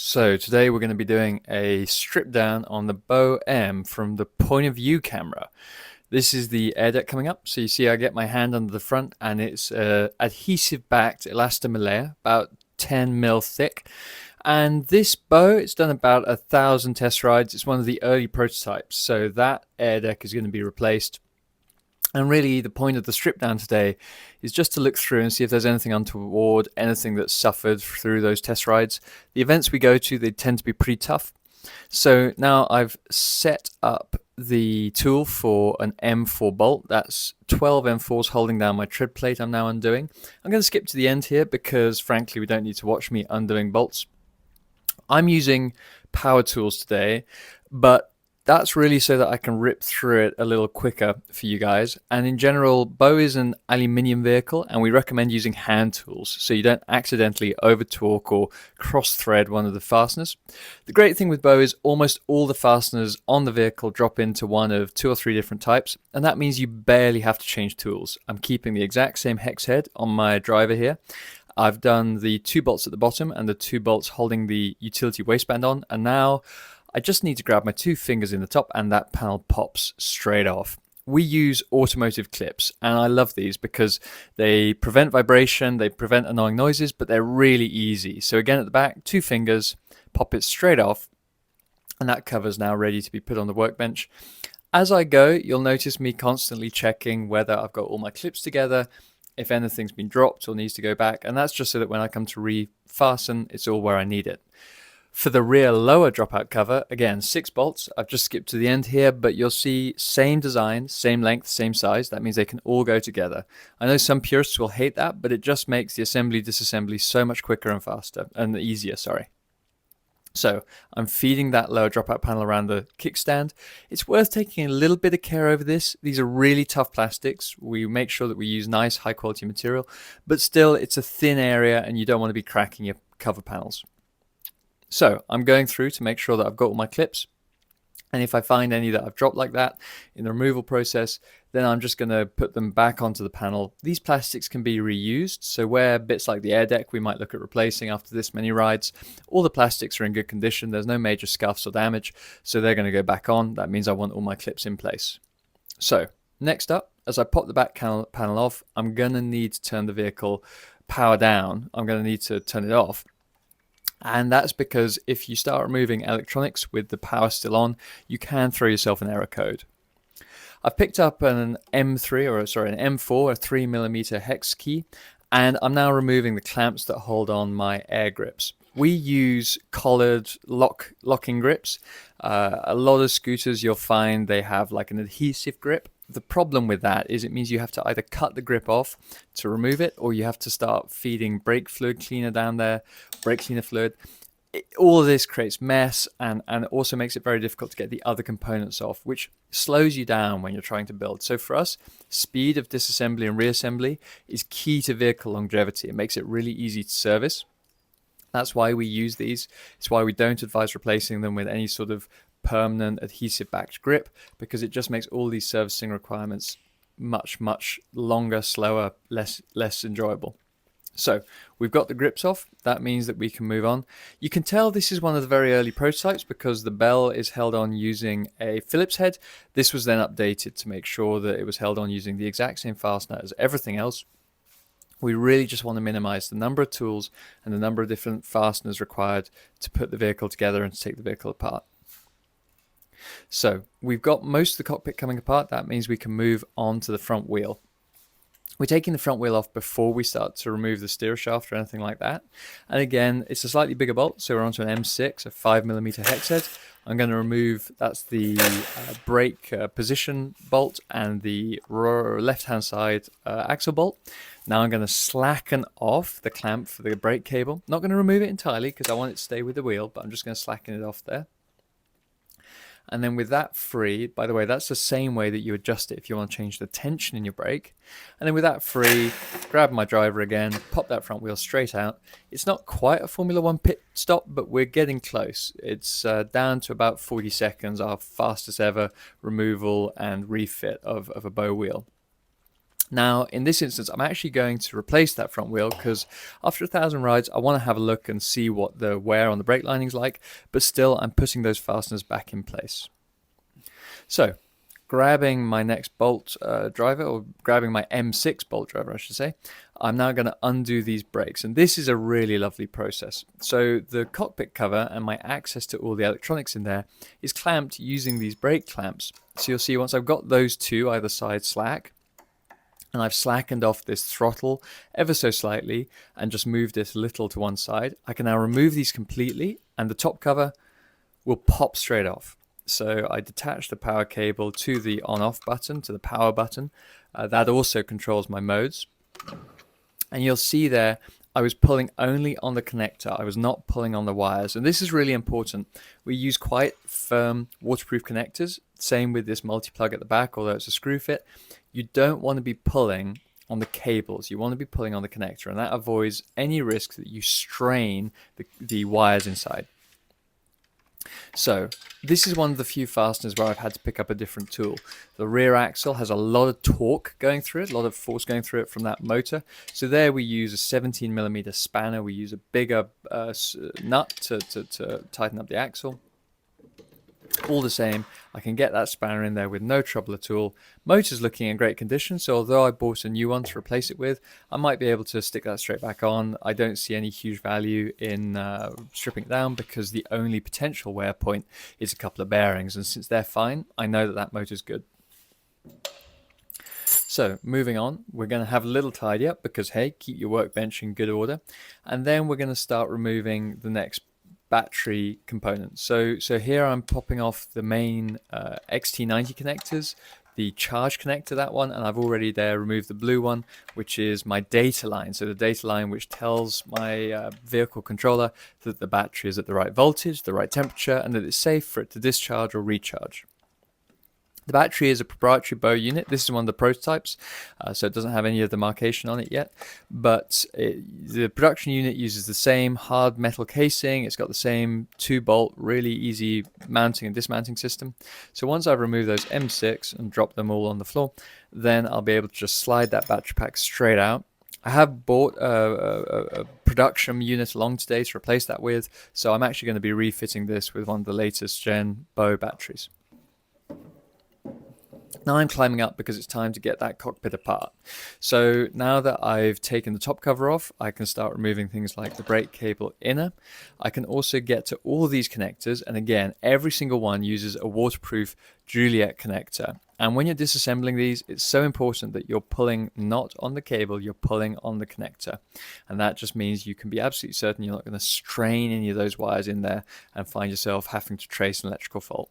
So today we're going to be doing a strip down on the Bow M from the point of view camera. This is the air deck coming up. So you see I get my hand under the front and it's adhesive backed elastomer layer, about 10 mil thick. And this bow, it's done about 1,000 test rides. It's one of the early prototypes. So that air deck is going to be replaced. And really, the point of the strip down today is just to look through and see if there's anything untoward, anything that's suffered through those test rides. The events we go to, they tend to be pretty tough. So now I've set up the tool for an M4 bolt. That's 12 M4s holding down my tread plate I'm now undoing. I'm going to skip to the end here because frankly, we don't need to watch me undoing bolts. I'm using power tools today, but that's really so that I can rip through it a little quicker for you guys. And in general, Bow is an aluminium vehicle and we recommend using hand tools so you don't accidentally over torque or cross thread one of the fasteners. The great thing with Bow is almost all the fasteners on the vehicle drop into one of 2 or 3 different types, and that means you barely have to change tools. I'm keeping the exact same hex head on my driver here. I've done the 2 bolts at the bottom and the 2 bolts holding the utility waistband on, and now I just need to grab my 2 fingers in the top and that panel pops straight off. We use automotive clips and I love these because they prevent vibration, they prevent annoying noises, but they're really easy. So again at the back, 2 fingers, pop it straight off, and that cover's now ready to be put on the workbench. As I go, you'll notice me constantly checking whether I've got all my clips together, if anything's been dropped or needs to go back, and that's just so that when I come to refasten, it's all where I need it. For the rear lower dropout cover, again, 6 bolts. I've just skipped to the end here, but you'll see same design, same length, same size. That means they can all go together. I know some purists will hate that, but it just makes the assembly disassembly so much quicker and faster, and easier, sorry. So I'm feeding that lower dropout panel around the kickstand. It's worth taking a little bit of care over this. These are really tough plastics. We make sure that we use nice high quality material, but still it's a thin area and you don't want to be cracking your cover panels. So I'm going through to make sure that I've got all my clips, and if I find any that I've dropped like that in the removal process, then I'm just going to put them back onto the panel. These plastics can be reused, so where bits like the air deck we might look at replacing after this many rides, all the plastics are in good condition, there's no major scuffs or damage, so they're going to go back on. That means I want all my clips in place. So next up, as I pop the back panel off, I'm going to need to turn the vehicle power down. I'm going to need to turn it off. And that's because if you start removing electronics with the power still on, you can throw yourself an error code. I've picked up an M3, or sorry, an M4, a 3mm hex key, and I'm now removing the clamps that hold on my air grips. We use collared locking grips. A lot of scooters you'll find they have like an adhesive grip. The problem with that is it means you have to either cut the grip off to remove it, or you have to start feeding brake fluid cleaner down there, brake cleaner fluid. All of this creates mess and also makes it very difficult to get the other components off, which slows you down when you're trying to build. So for us, speed of disassembly and reassembly is key to vehicle longevity. It makes it really easy to service. That's why we use these. It's why we don't advise replacing them with any sort of permanent adhesive backed grip, because it just makes all these servicing requirements much longer, slower, less enjoyable. So we've got the grips off. That means that we can move on. You can tell this is one of the very early prototypes because the bell is held on using a Phillips head. This was then updated to make sure that it was held on using the exact same fastener as everything else. We really just want to minimize the number of tools and the number of different fasteners required to put the vehicle together and to take the vehicle apart. So we've got most of the cockpit coming apart. That means we can move on to the front wheel. We're taking the front wheel off before we start to remove the steer shaft or anything like that. And again, it's a slightly bigger bolt, so we're onto an M6, a 5mm hex head. I'm going to remove, that's the brake position bolt and the left-hand side axle bolt. Now I'm going to slacken off the clamp for the brake cable. Not going to remove it entirely because I want it to stay with the wheel, but I'm just going to slacken it off there. And then with that free, by the way, that's the same way that you adjust it if you want to change the tension in your brake. And then with that free, grab my driver again, pop that front wheel straight out. It's not quite a Formula One pit stop, but we're getting close. It's down to about 40 seconds, our fastest ever removal and refit of a Bow wheel. Now, in this instance, I'm actually going to replace that front wheel because after 1,000 rides, I want to have a look and see what the wear on the brake lining is like, but still I'm putting those fasteners back in place. So, grabbing my next bolt driver, or grabbing my M6 bolt driver, I should say, I'm now going to undo these brakes. And this is a really lovely process. So the cockpit cover and my access to all the electronics in there is clamped using these brake clamps. So you'll see once I've got those two either side slack, and I've slackened off this throttle ever so slightly and just moved it a little to one side, I can now remove these completely and the top cover will pop straight off. So I detach the power cable to the on-off button, to the power button. That also controls my modes. And you'll see there, I was pulling only on the connector. I was not pulling on the wires. And this is really important. We use quite firm waterproof connectors. Same with this multi-plug at the back, although it's a screw fit. You don't want to be pulling on the cables. You want to be pulling on the connector. And that avoids any risk that you strain the wires inside. So this is one of the few fasteners where I've had to pick up a different tool. The rear axle has a lot of torque going through it, a lot of force going through it from that motor. So there we use a 17mm spanner. We use a bigger nut to tighten up the axle. All the same, I can get that spanner in there with no trouble at all. Motor's looking in great condition, so although I bought a new one to replace it with, I might be able to stick that straight back on. I don't see any huge value in stripping it down because the only potential wear point is a couple of bearings, and since they're fine, I know that that motor's good. So moving on, we're going to have a little tidy up because hey, keep your workbench in good order, and then we're going to start removing the next battery components. So here I'm popping off the main XT90 connectors, the charge connector, that one, and I've already there removed the blue one, which is my data line. So the data line which tells my vehicle controller that the battery is at the right voltage, the right temperature, and that it's safe for it to discharge or recharge. The battery is a proprietary Bow unit. This is one of the prototypes, so it doesn't have any of the markation on it yet. But the production unit uses the same hard metal casing. It's got the same 2-bolt, really easy mounting and dismounting system. So once I've removed those M6 and dropped them all on the floor, then I'll be able to just slide that battery pack straight out. I have bought a production unit along today to replace that with, so I'm actually going to be refitting this with one of the latest gen Bow batteries. Now I'm climbing up because it's time to get that cockpit apart. So now that I've taken the top cover off, I can start removing things like the brake cable inner. I can also get to all these connectors, and again, every single one uses a waterproof Juliet connector. And when you're disassembling these, it's so important that you're pulling not on the cable, you're pulling on the connector. And that just means you can be absolutely certain you're not going to strain any of those wires in there and find yourself having to trace an electrical fault.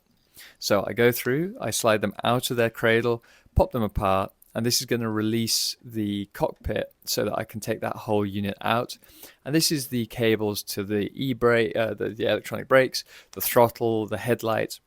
So I go through, I slide them out of their cradle, pop them apart, and this is going to release the cockpit so that I can take that whole unit out. And this is the cables to the e-brake, the electronic brakes, the throttle, the headlight.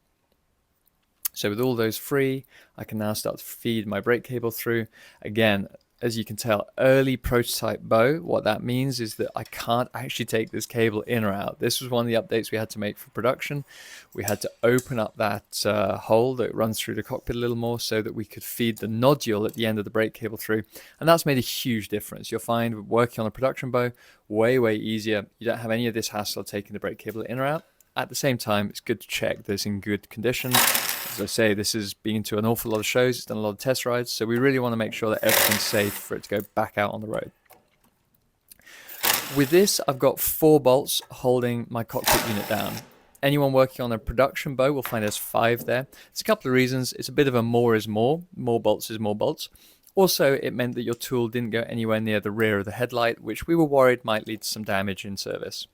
So with all those free, I can now start to feed my brake cable through. Again, as you can tell, early prototype Bow, what that means is that I can't actually take this cable in or out. This was one of the updates we had to make for production. We had to open up that hole that runs through the cockpit a little more so that we could feed the nodule at the end of the brake cable through. And that's made a huge difference. You'll find working on a production Bow way, way easier. You don't have any of this hassle of taking the brake cable in or out. At the same time, it's good to check that it's in good condition. As I say, this has been to an awful lot of shows, it's done a lot of test rides, so we really want to make sure that everything's safe for it to go back out on the road. With this, I've got 4 bolts holding my cockpit unit down. Anyone working on a production Bow will find there's 5 there. There's a couple of reasons. It's a bit of a more is more bolts is more bolts. Also, it meant that your tool didn't go anywhere near the rear of the headlight, which we were worried might lead to some damage in service.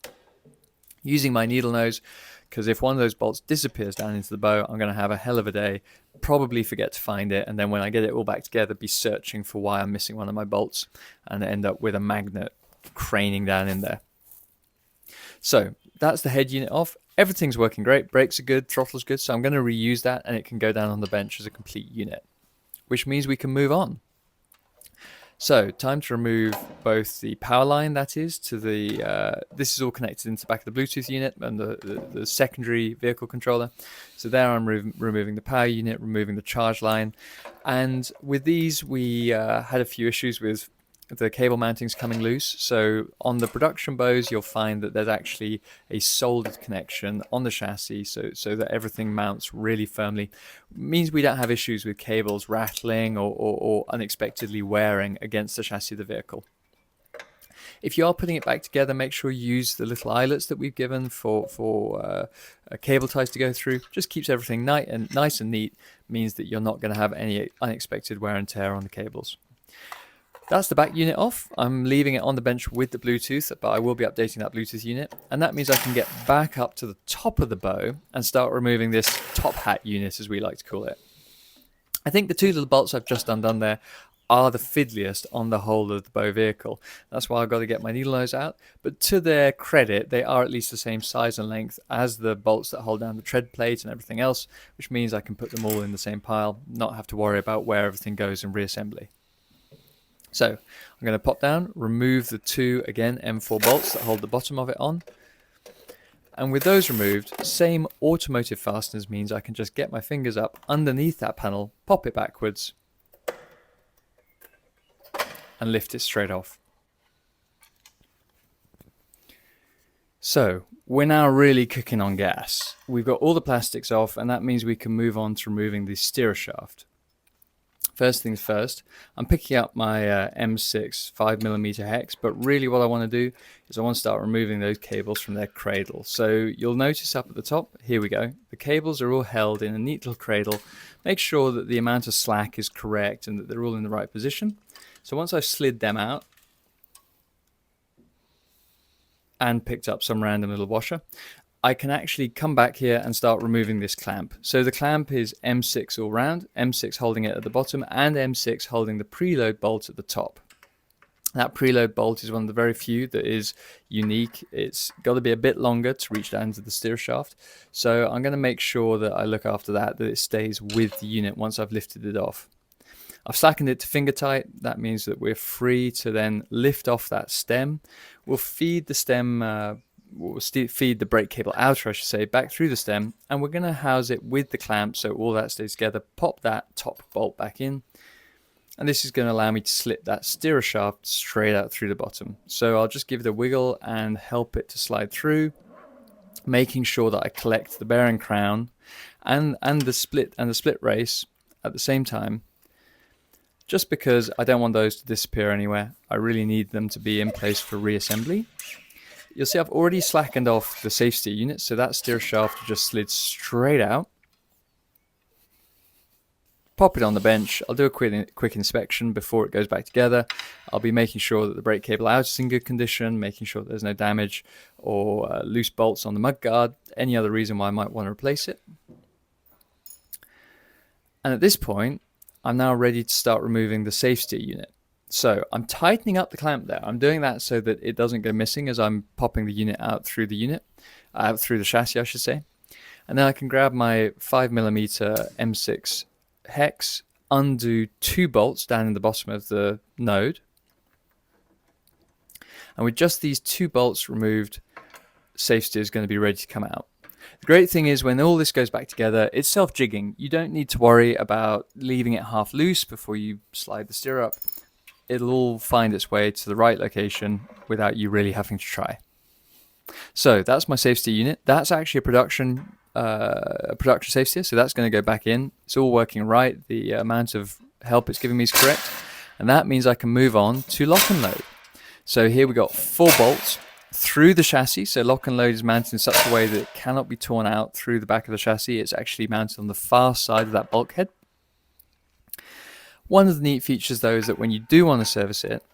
Using my needle nose, because if one of those bolts disappears down into the Bow, I'm going to have a hell of a day, probably forget to find it, and then when I get it all back together, be searching for why I'm missing one of my bolts, and end up with a magnet craning down in there. So that's the head unit off. Everything's working great, brakes are good, throttle's good, so I'm going to reuse that, and it can go down on the bench as a complete unit, which means we can move on. So, time to remove both the power line, that is, to the, this is all connected into the back of the Bluetooth unit and the secondary vehicle controller. So there I'm removing the power unit, removing the charge line. And with these, we had a few issues with the cable mountings coming loose. So on the production bows, you'll find that there's actually a soldered connection on the chassis so that everything mounts really firmly. It means we don't have issues with cables rattling or unexpectedly wearing against the chassis of the vehicle. If you are putting it back together, make sure you use the little eyelets that we've given for cable ties to go through. Just keeps everything nice and neat, means that you're not going to have any unexpected wear and tear on the cables. That's the back unit off. I'm leaving it on the bench with the Bluetooth, but I will be updating that Bluetooth unit. And that means I can get back up to the top of the bow and start removing this top hat unit, as we like to call it. I think the two little bolts I've just undone there are the fiddliest on the whole of the bow vehicle. That's why I've got to get my needle nose out. But to their credit, they are at least the same size and length as the bolts that hold down the tread plate and everything else, which means I can put them all in the same pile, not have to worry about where everything goes in reassembly. So I'm going to pop down, remove the two, again, M4 bolts that hold the bottom of it on. And with those removed, same automotive fasteners means I can just get my fingers up underneath that panel, pop it backwards, and lift it straight off. So we're now really cooking on gas. We've got all the plastics off, and that means we can move on to removing the steerer shaft. First things first, I'm picking up my M6 5mm hex, but really what I want to do is I want to start removing those cables from their cradle. So you'll notice up at the top, here we go, the cables are all held in a neat little cradle. Make sure that the amount of slack is correct and that they're all in the right position. So once I've slid them out and picked up some random little washer, I can actually come back here and start removing this clamp. So the clamp is M6 all round, M6 holding it at the bottom and M6 holding the preload bolt at the top. That preload bolt is one of the very few that is unique. It's got to be a bit longer to reach down to the steer shaft. So I'm going to make sure that I look after that it stays with the unit once I've lifted it off. I've slackened it to finger tight. That means that we're free to then lift off that stem. We'll feed the stem we'll feed the brake cable outer, I should say, back through the stem, and we're going to house it with the clamp so all that stays together. Pop that top bolt back in, and this is going to allow me to slip that steerer shaft straight out through the bottom. So I'll just give it a wiggle and help it to slide through, making sure that I collect the bearing crown and the split race at the same time, just because I don't want those to disappear anywhere. I really need them to be in place for reassembly. You'll see I've already slackened off the safe steer unit, so that steer shaft just slid straight out. Pop it on the bench. I'll do a quick inspection before it goes back together. I'll be making sure that the brake cable out is in good condition, making sure that there's no damage or loose bolts on the mudguard, any other reason why I might want to replace it. And at this point, I'm now ready to start removing the safe steer unit. So I'm tightening up the clamp there. I'm doing that so that it doesn't go missing as I'm popping the unit out through the chassis, I should say. And then I can grab my 5mm M6 hex, undo two bolts down in the bottom of the node. And with just these two bolts removed, safe steer is going to be ready to come out. The great thing is when all this goes back together, it's self-jigging. You don't need to worry about leaving it half loose before you slide the steer up. It'll all find its way to the right location without you really having to try. So that's my safe steer unit. That's actually a production safe steer, so that's going to go back in. It's all working right. The amount of help it's giving me is correct. And that means I can move on to lock and load. So here we got 4 bolts through the chassis. So lock and load is mounted in such a way that it cannot be torn out through the back of the chassis. It's actually mounted on the far side of that bulkhead. One of the neat features though is that when you do want to service it,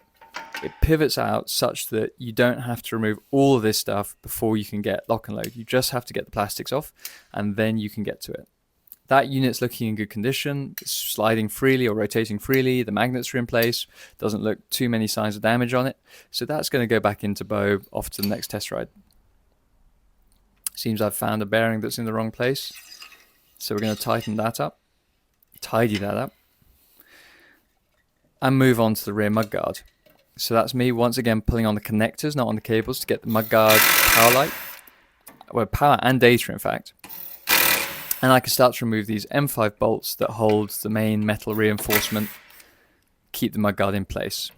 it pivots out such that you don't have to remove all of this stuff before you can get lock and load. You just have to get the plastics off and then you can get to it. That unit's looking in good condition. It's sliding freely or rotating freely. The magnets are in place. Doesn't look too many signs of damage on it. So that's going to go back into bow off to the next test ride. Seems I've found a bearing that's in the wrong place. So we're going to tighten that up, tidy that up. and move on to the rear mudguard. So that's me once again pulling on the connectors, not on the cables, to get the mudguard power light, well, power and data in fact. And I can start to remove these M5 bolts that hold the main metal reinforcement, keep the mudguard in place.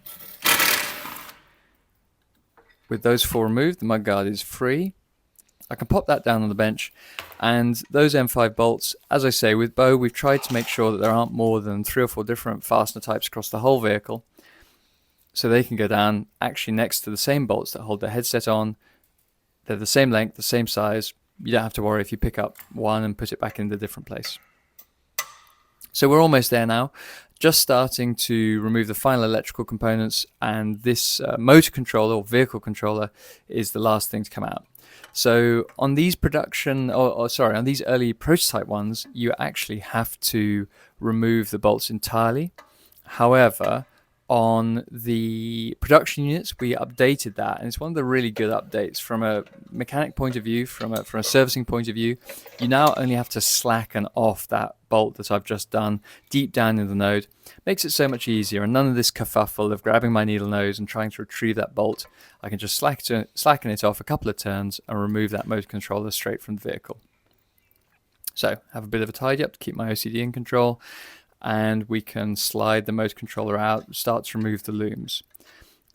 With those 4 removed, the mudguard is free. I can pop that down on the bench, and those M5 bolts, as I say, with Bo, we've tried to make sure that there aren't more than 3 or 4 different fastener types across the whole vehicle, so they can go down actually next to the same bolts that hold the headset on. They're the same length, the same size. You don't have to worry if you pick up one and put it back in a different place. So we're almost there now. Just starting to remove the final electrical components, and this motor controller or vehicle controller is the last thing to come out. So on these on these early prototype ones, you actually have to remove the bolts entirely. However, on the production units, we updated that, and it's one of the really good updates from a mechanic point of view, from a servicing point of view. You now only have to slacken off that bolt that I've just done deep down in the node. Makes it so much easier, and none of this kerfuffle of grabbing my needle nose and trying to retrieve that bolt. I can just slacken it off a couple of turns and remove that motor controller straight from the vehicle. So have a bit of a tidy up to keep my OCD in control, and we can slide the motor controller out, start to remove the looms.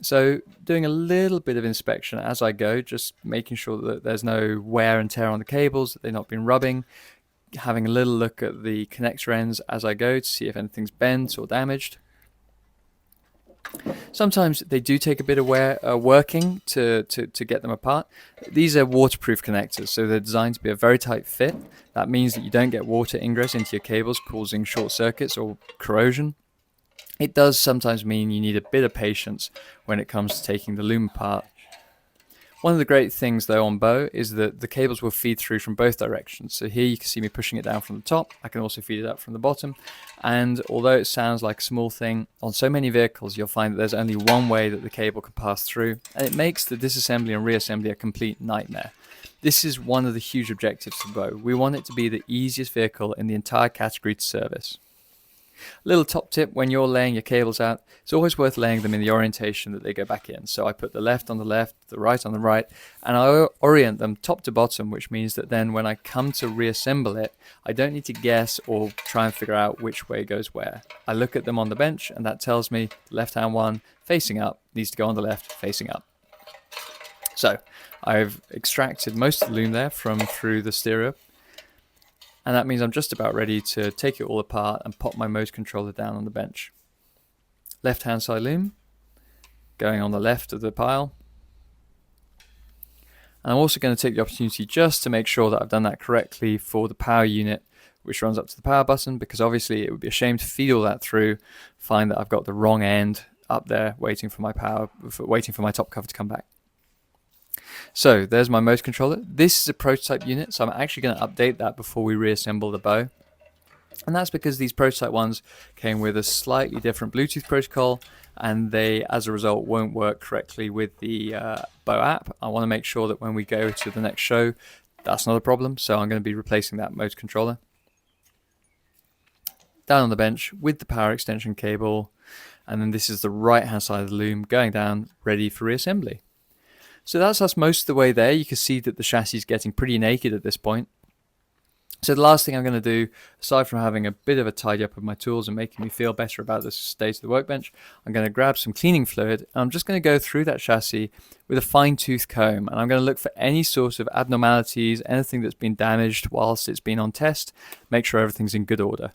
So doing a little bit of inspection as I go, just making sure that there's no wear and tear on the cables, that they've not been rubbing, having a little look at the connector ends as I go to see if anything's bent or damaged. Sometimes they do take a bit of working to get them apart. These are waterproof connectors, so they're designed to be a very tight fit. That means that you don't get water ingress into your cables, causing short circuits or corrosion. It does sometimes mean you need a bit of patience when it comes to taking the loom apart. One of the great things though on Bo is that the cables will feed through from both directions. So here you can see me pushing it down from the top. I can also feed it up from the bottom. And although it sounds like a small thing, on so many vehicles you'll find that there's only one way that the cable can pass through, and it makes the disassembly and reassembly a complete nightmare. This is one of the huge objectives for Bo. We want it to be the easiest vehicle in the entire category to service. Little top tip: when you're laying your cables out, it's always worth laying them in the orientation that they go back in. So I put the left on the left, the right on the right, and I orient them top to bottom, which means that then when I come to reassemble it, I don't need to guess or try and figure out which way goes where. I look at them on the bench, and that tells me the left hand one facing up needs to go on the left facing up. So I've extracted most of the loom there from through the stereo, and that means I'm just about ready to take it all apart and pop my motor controller down on the bench. Left hand side loom going on the left of the pile. And I'm also going to take the opportunity just to make sure that I've done that correctly for the power unit, which runs up to the power button, because obviously it would be a shame to feed all that through, find that I've got the wrong end up there waiting for my top cover to come back. So there's my motor controller. This is a prototype unit, so I'm actually going to update that before we reassemble the Bo. And that's because these prototype ones came with a slightly different Bluetooth protocol, and they, as a result, won't work correctly with the Bo app. I want to make sure that when we go to the next show, that's not a problem, so I'm going to be replacing that motor controller. Down on the bench with the power extension cable, and then this is the right hand side of the loom going down, ready for reassembly. So that's us most of the way there. You can see that the chassis is getting pretty naked at this point. So the last thing I'm going to do, aside from having a bit of a tidy up of my tools and making me feel better about the state of the workbench, I'm going to grab some cleaning fluid, and I'm just going to go through that chassis with a fine-tooth comb, and I'm going to look for any sort of abnormalities, anything that's been damaged whilst it's been on test, make sure everything's in good order.